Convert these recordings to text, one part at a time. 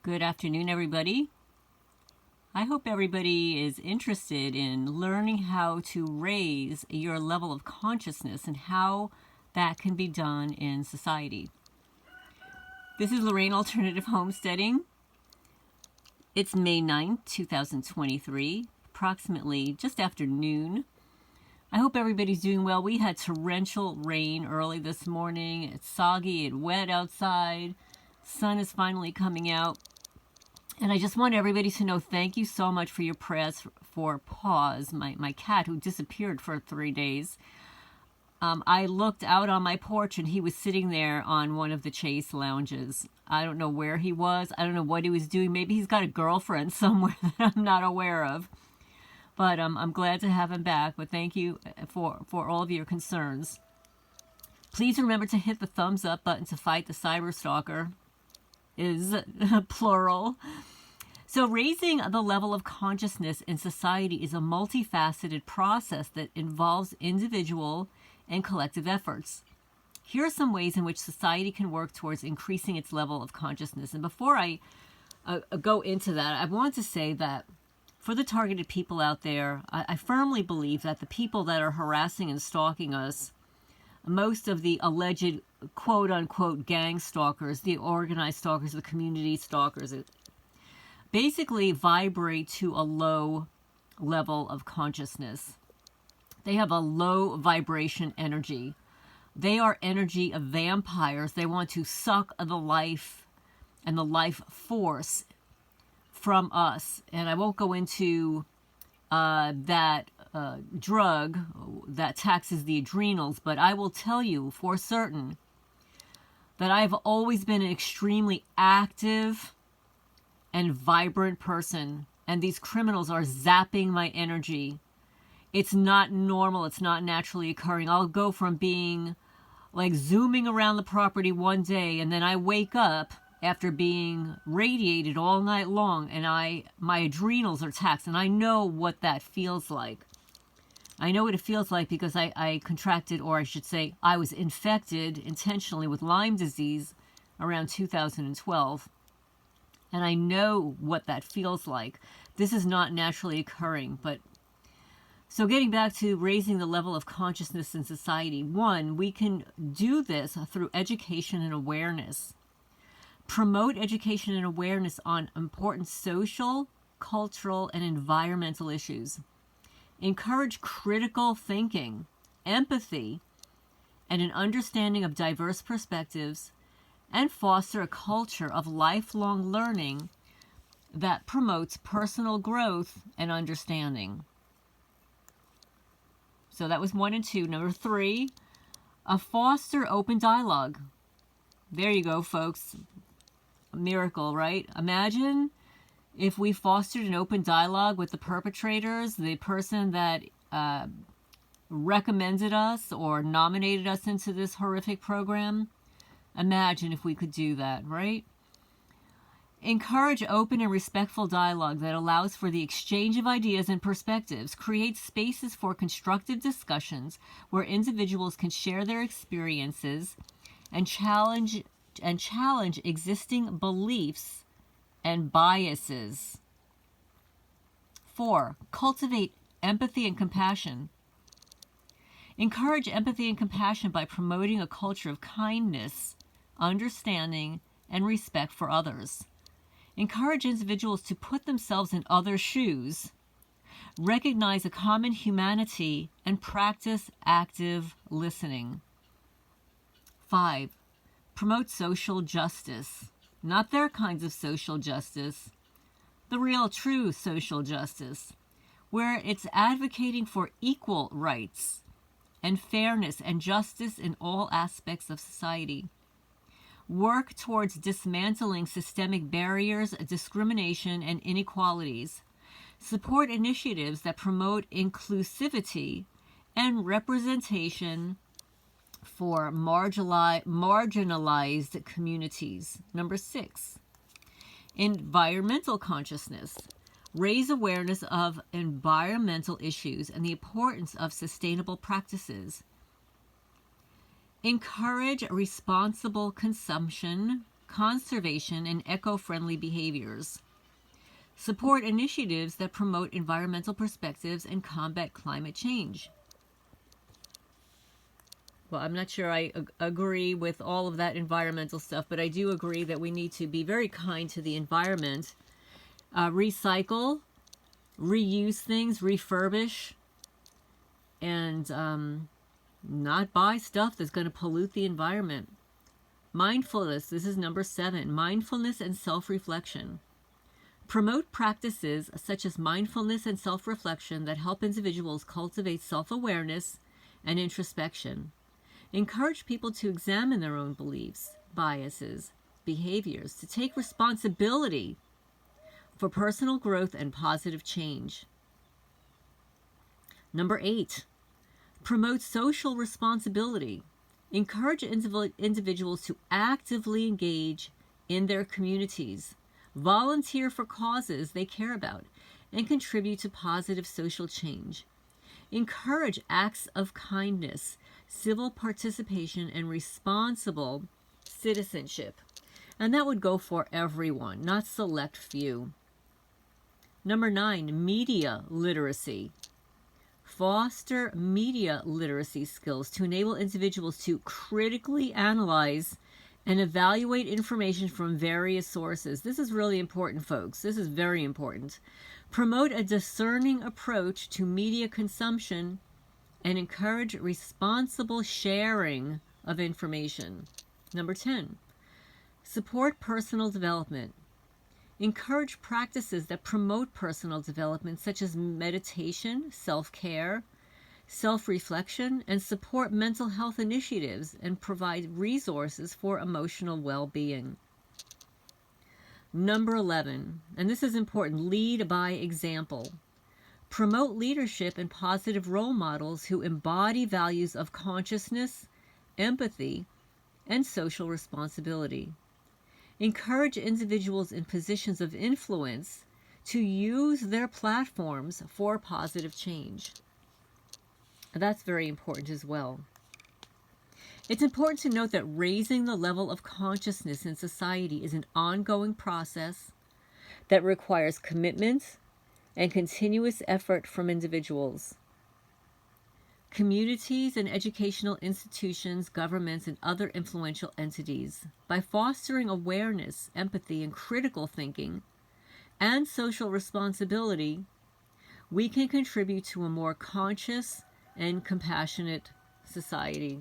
Good afternoon, everybody. I hope everybody is interested in learning how to raise your level of consciousness and how that can be done in society. This is Lorraine Alternative Homesteading. It's May 9th, 2023, approximately just after noon. I hope everybody's doing well. We had torrential rain early this morning. It's soggy and wet outside. Sun is finally coming out. And I just want everybody to know thank you so much for your prayers for Paws, my cat who disappeared for 3 days. I looked out on my porch and he was sitting there on one of the Chase lounges. I don't know where he was. I don't know what he was doing. Maybe he's got a girlfriend somewhere that I'm not aware of. But I'm glad to have him back. But thank you for all of your concerns. Please remember to hit the thumbs up button to fight the cyber stalker. Is plural. So raising the level of consciousness in society is a multifaceted process that involves individual and collective efforts. Here are some ways in which society can work towards increasing its level of consciousness. And before I go into that, I want to say that for the targeted people out there, I firmly believe that the people that are harassing and stalking us, most of the alleged quote-unquote gang stalkers, the organized stalkers, the community stalkers, basically vibrate to a low level of consciousness. They have a low vibration energy. They are energy of vampires. They want to suck the life and the life force from us. And I won't go into that drug that taxes the adrenals, but I will tell you for certain that I've always been an extremely active and vibrant person, and these criminals are zapping my energy. It's not normal. It's not naturally occurring. I'll go from being like zooming around the property one day, and then I wake up after being radiated all night long, and my adrenals are taxed, and I know what that feels like. I know what it feels like because I contracted, or I should say, I was infected intentionally with Lyme disease around 2012. And I know what that feels like. This is not naturally occurring. So getting back to raising the level of consciousness in society, one, we can do this through education and awareness. Promote education and awareness on important social, cultural, and environmental issues. Encourage critical thinking, empathy, and an understanding of diverse perspectives, and foster a culture of lifelong learning that promotes personal growth and understanding. So that was 1 and 2. Number 3, foster open dialogue. There you go, folks. A miracle, right? Imagine if we fostered an open dialogue with the perpetrators, the person that recommended us or nominated us into this horrific program. Imagine if we could do that, right? Encourage open and respectful dialogue that allows for the exchange of ideas and perspectives. Create spaces for constructive discussions where individuals can share their experiences and challenge existing beliefs and biases. 4, cultivate empathy and compassion. Encourage empathy and compassion by promoting a culture of kindness, understanding, and respect for others. Encourage individuals to put themselves in others' shoes, recognize a common humanity, and practice active listening. 5, promote social justice. Not their kinds of social justice, the real true social justice, where it's advocating for equal rights and fairness and justice in all aspects of society. Work towards dismantling systemic barriers, discrimination, and inequalities. Support initiatives that promote inclusivity and representation for marginalized communities. Number 6, environmental consciousness. Raise awareness of environmental issues and the importance of sustainable practices. Encourage responsible consumption, conservation, and eco-friendly behaviors. Support initiatives that promote environmental perspectives and combat climate change. Well, I'm not sure I agree with all of that environmental stuff, but I do agree that we need to be very kind to the environment. Recycle, reuse things, refurbish, and not buy stuff that's going to pollute the environment. Mindfulness, this is number 7, mindfulness and self-reflection. Promote practices such as mindfulness and self-reflection that help individuals cultivate self-awareness and introspection. Encourage people to examine their own beliefs, biases, behaviors, to take responsibility for personal growth and positive change. Number 8, promote social responsibility. Encourage individuals to actively engage in their communities, volunteer for causes they care about, and contribute to positive social change. Encourage acts of kindness, civil participation, and responsible citizenship. And that would go for everyone, not select few. Number 9, media literacy. Foster media literacy skills to enable individuals to critically analyze and evaluate information from various sources. This is really important, folks. This is very important. Promote a discerning approach to media consumption and encourage responsible sharing of information. Number 10, support personal development. Encourage practices that promote personal development, such as meditation, self-care, self-reflection, and support mental health initiatives and provide resources for emotional well-being. Number 11, and this is important, lead by example. Promote leadership and positive role models who embody values of consciousness, empathy, and social responsibility. Encourage individuals in positions of influence to use their platforms for positive change. That's very important as well. It's important to note that raising the level of consciousness in society is an ongoing process that requires commitment and continuous effort from individuals. Communities and educational institutions, governments, and other influential entities, by fostering awareness, empathy, and critical thinking, and social responsibility, we can contribute to a more conscious and compassionate society.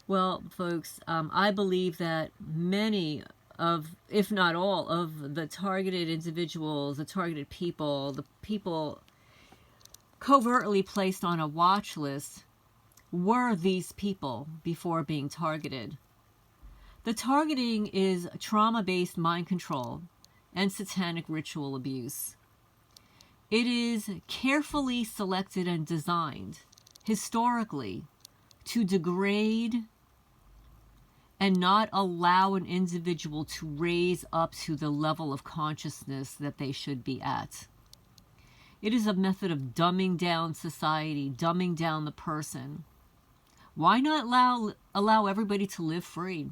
Well, folks, I believe that many of, if not all, of the targeted individuals, the targeted people, the people covertly placed on a watch list were these people before being targeted. The targeting is trauma-based mind control and satanic ritual abuse. It is carefully selected and designed historically to degrade and not allow an individual to raise up to the level of consciousness that they should be at. It is a method of dumbing down society, dumbing down the person. Why not allow everybody to live free?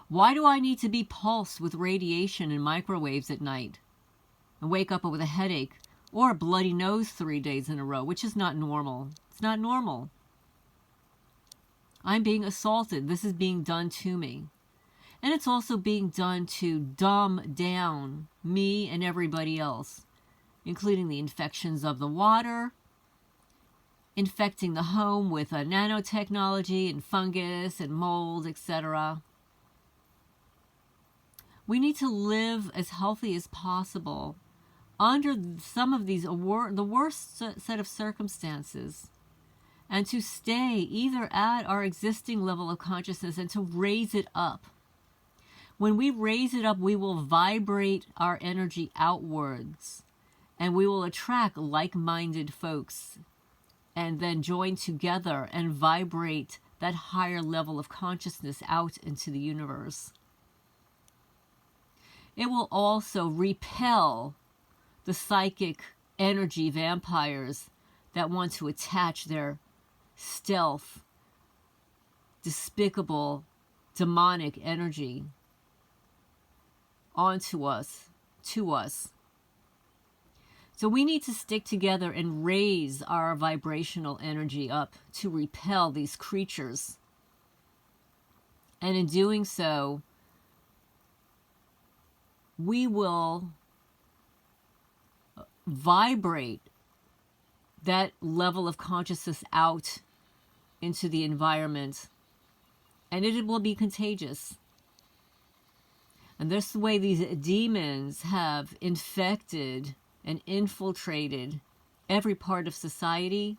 Why do I need to be pulsed with radiation and microwaves at night and wake up with a headache or a bloody nose 3 days in a row, which is not normal? It's not normal. I'm being assaulted. This is being done to me. And it's also being done to dumb down me and everybody else, including the infections of the water, infecting the home with nanotechnology and fungus and mold, etc. We need to live as healthy as possible under some of these the worst set of circumstances, and to stay either at our existing level of consciousness and to raise it up. When we raise it up, we will vibrate our energy outwards, and we will attract like-minded folks and then join together and vibrate that higher level of consciousness out into the universe. It will also repel the psychic energy vampires that want to attach their stealth, despicable demonic energy onto us, to us. So we need to stick together and raise our vibrational energy up to repel these creatures. And in doing so, we will vibrate that level of consciousness out into the environment, and it will be contagious. And that's the way these demons have infected and infiltrated every part of society.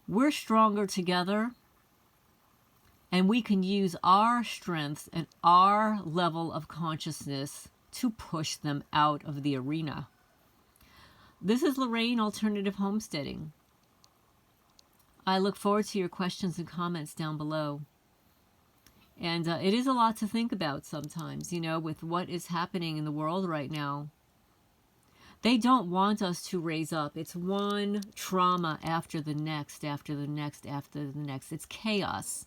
We're stronger together, and we can use our strength and our level of consciousness to push them out of the arena. This is Lorraine, Alternative Homesteading. I look forward to your questions and comments down below. And it is a lot to think about sometimes, you know, with what is happening in the world right now. They don't want us to raise up. It's one trauma after the next, after the next, after the next. It's chaos.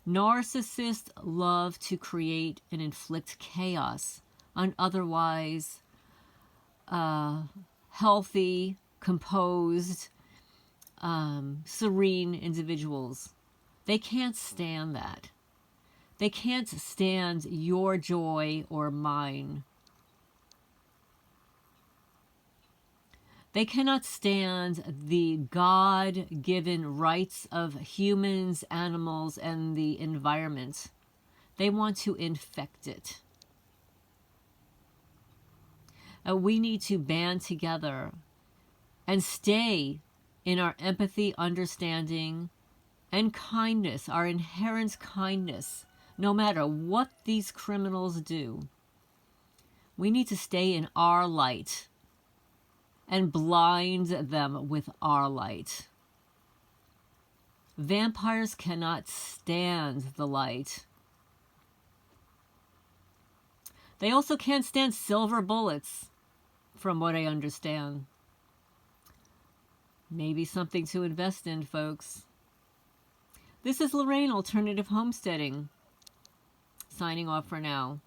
Narcissists love to create and inflict chaos on otherwise healthy, composed, serene individuals. They can't stand that. They can't stand your joy or mine. They cannot stand the God-given rights of humans, animals, and the environment. They want to infect it. We need to band together and stay in our empathy, understanding, and kindness, our inherent kindness, no matter what these criminals do. We need to stay in our light and blind them with our light. Vampires cannot stand the light. They also can't stand silver bullets, from what I understand. Maybe something to invest in, folks. This is Lorraine, Alternative Homesteading, signing off for now.